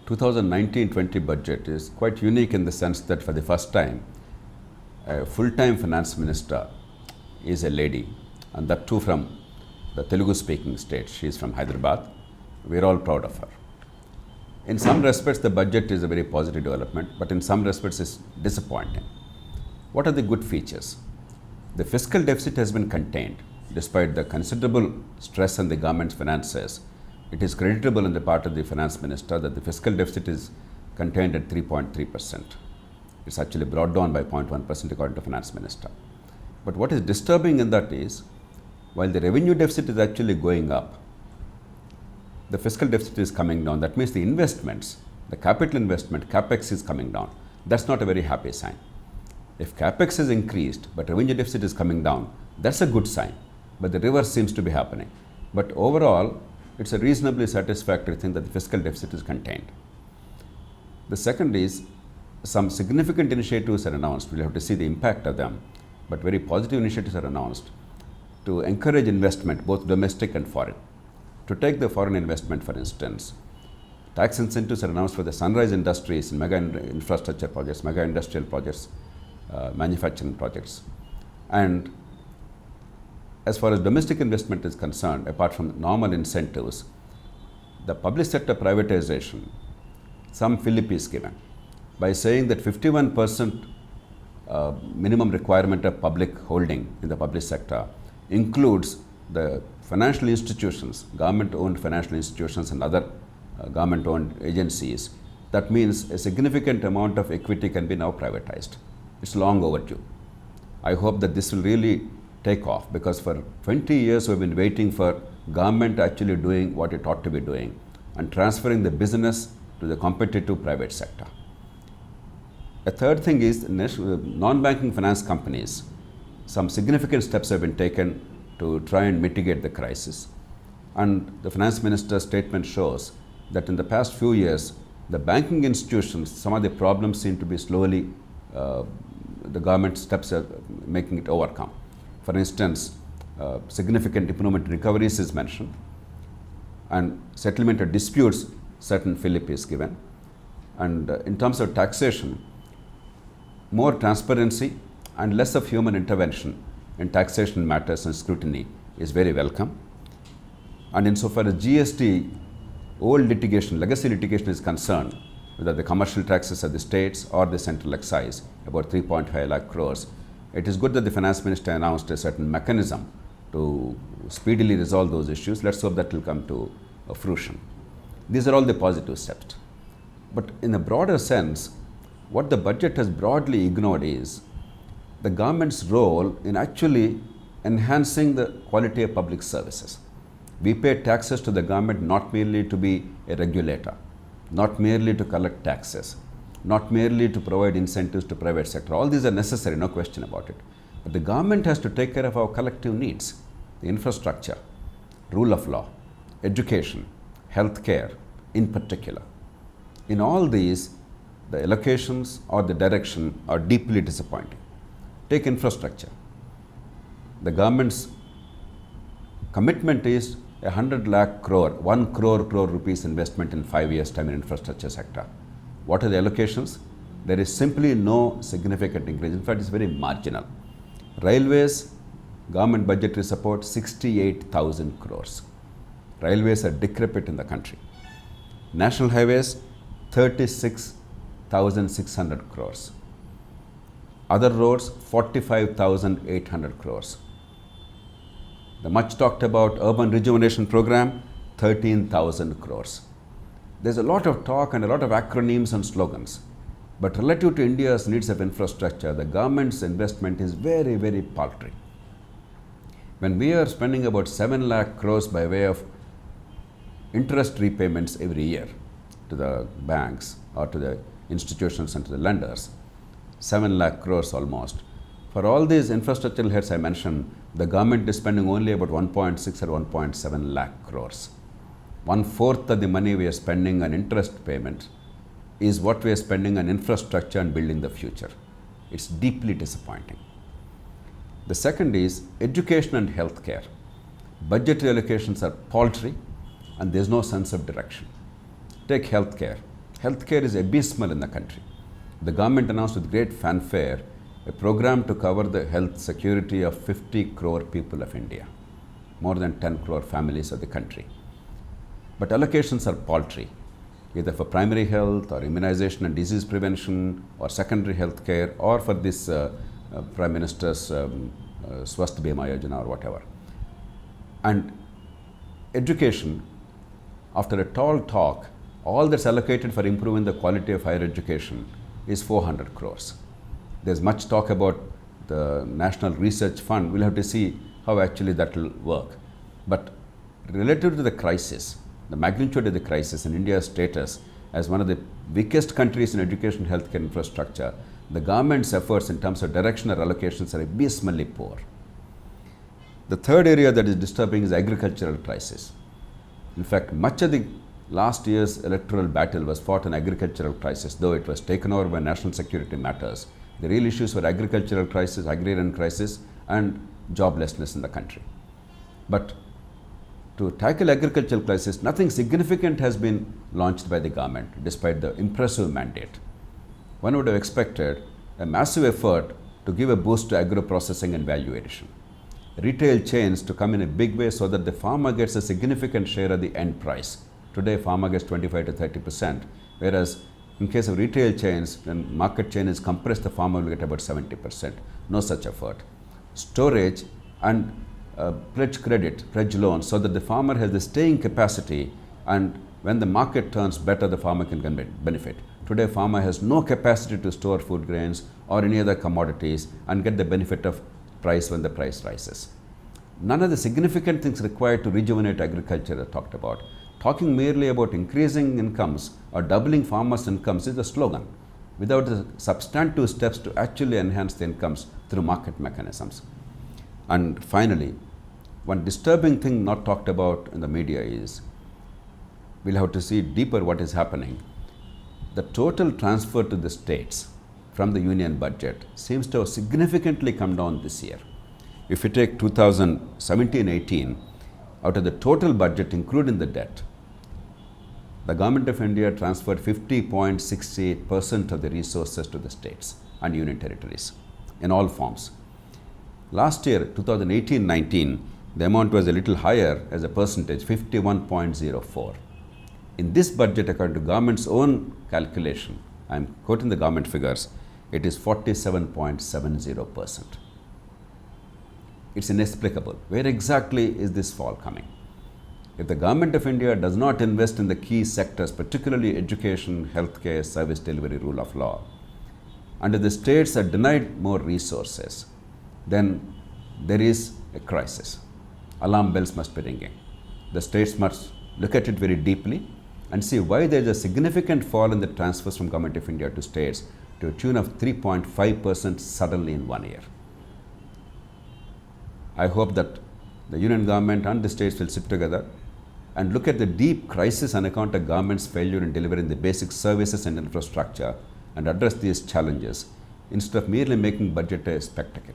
2019-20 budget is quite unique in the sense that for the first time, a full-time finance minister is a lady, and that too from the Telugu-speaking state. She is from Hyderabad. We're all proud of her. In some respects, the budget is a very positive development, but in some respects, it's disappointing. What are the good features? The fiscal deficit has been contained. Despite the considerable stress on the government's finances, it is creditable on the part of the finance minister that the fiscal deficit is contained at 3.3%. It's actually brought down by 0.1% according to finance minister. But what is disturbing in that is, while the revenue deficit is actually going up, the fiscal deficit is coming down. That means the investments, the capital investment, capex is coming down. That's not a very happy sign. If capex is increased but revenue deficit is coming down, that's a good sign. But the reverse seems to be happening. But overall, it's a reasonably satisfactory thing that the fiscal deficit is contained. The second is, some significant initiatives are announced. We'll have to see the impact of them, but very positive initiatives are announced to encourage investment, both domestic and foreign. To take the foreign investment, for instance, tax incentives are announced for the sunrise industries in mega infrastructure projects, mega industrial projects, manufacturing projects. And as far as domestic investment is concerned, apart from normal incentives, the public sector privatization, some fillip is given by saying that 51% minimum requirement of public holding in the public sector includes the financial institutions, government-owned financial institutions and other government-owned agencies. That means a significant amount of equity can be now privatized. It's long overdue. I hope that this will really take off, because for 20 years we've been waiting for government actually doing what it ought to be doing and transferring the business to the competitive private sector. A third thing is non-banking finance companies. Some significant steps have been taken to try and mitigate the crisis. And the finance minister's statement shows that in the past few years, the banking institutions, some of the problems seem to be slowly, the government steps are making it overcome. For instance, significant improvement in recoveries is mentioned, and settlement of disputes, certain fillip is given. And in terms of taxation, more transparency and less of human intervention in taxation matters and scrutiny is very welcome. And insofar as GST, old litigation, legacy litigation is concerned, whether the commercial taxes of the states or the central excise, about 3.5 lakh crores, it is good that the finance minister announced a certain mechanism to speedily resolve those issues. Let's hope that will come to fruition. These are all the positive steps. But in a broader sense, what the budget has broadly ignored is the government's role in actually enhancing the quality of public services. We pay taxes to the government not merely to be a regulator, not merely to collect taxes, not merely to provide incentives to private sector. All these are necessary, no question about it. But the government has to take care of our collective needs, the infrastructure, rule of law, education, healthcare in particular. In all these, the allocations or the direction are deeply disappointing. Take infrastructure. The government's commitment is 100 lakh crore, 1 crore rupees investment in 5 years' time in infrastructure sector. What are the allocations? There is simply no significant increase. In fact, it's very marginal. Railways, government budgetary support 68,000 crores. Railways are decrepit in the country. National highways 36,600 crores. Other roads 45,800 crores. The much talked about urban rejuvenation program 13,000 crores. There's a lot of talk and a lot of acronyms and slogans, but relative to India's needs of infrastructure, the government's investment is very, very paltry. When we are spending about 7 lakh crores by way of interest repayments every year to the banks or to the institutions and to the lenders, 7 lakh crores almost. For all these infrastructural heads I mentioned, the government is spending only about 1.6 or 1.7 lakh crores. 1/4 of the money we are spending on interest payments is what we are spending on infrastructure and building the future. It's deeply disappointing. The second is education and healthcare. Budgetary allocations are paltry and there's no sense of direction. Take healthcare. healthcare is abysmal in the country. The government announced with great fanfare a program to cover the health security of 50 crore people of India, more than 10 crore families of the country. But allocations are paltry, either for primary health or immunization and disease prevention or secondary health care or for this Prime Minister's Swasth Bima Yojana or whatever. And education, after a tall talk, all that's allocated for improving the quality of higher education is 400 crores. There's much talk about the National Research Fund. We'll have to see how actually that will work. But relative to the crisis, the magnitude of the crisis and India's status as one of the weakest countries in education, healthcare infrastructure, the government's efforts in terms of direction or allocations are abysmally poor. The third area that is disturbing is agricultural crisis. In fact, much of the last year's electoral battle was fought on agricultural crisis, though it was taken over by national security matters. The real issues were agricultural crisis, agrarian crisis, and joblessness in the country. But to tackle agricultural crisis, nothing significant has been launched by the government, despite the impressive mandate. One would have expected a massive effort to give a boost to agro-processing and value addition. Retail chains to come in a big way so that the farmer gets a significant share of the end price. Today, farmer gets 25 to 30%, whereas in case of retail chains, when market chain is compressed, the farmer will get about 70%. No such effort. Storage and pledge credit, pledge loans, so that the farmer has the staying capacity, and when the market turns better, the farmer can benefit. Today, farmer has no capacity to store food grains or any other commodities and get the benefit of price when the price rises. None of the significant things required to rejuvenate agriculture are talked about. Talking merely about increasing incomes or doubling farmers' incomes is a slogan, without the substantive steps to actually enhance the incomes through market mechanisms. And finally, one disturbing thing not talked about in the media is, we'll have to see deeper what is happening. The total transfer to the states from the union budget seems to have significantly come down this year. If you take 2017-18, out of the total budget, including the debt, the Government of India transferred 50.68% of the resources to the states and union territories in all forms. Last year, 2018-19, the amount was a little higher as a percentage, 51.04. In this budget, according to government's own calculation, I am quoting the government figures, it is 47.70%. It's inexplicable. Where exactly is this fall coming? If the Government of India does not invest in the key sectors, particularly education, healthcare, service delivery, rule of law, and if the states are denied more resources, then there is a crisis. Alarm bells must be ringing. The states must look at it very deeply and see why there is a significant fall in the transfers from Government of India to states to a tune of 3.5% suddenly in 1 year. I hope that the union government and the states will sit together and look at the deep crisis on account of government's failure in delivering the basic services and infrastructure and address these challenges instead of merely making budget a spectacle.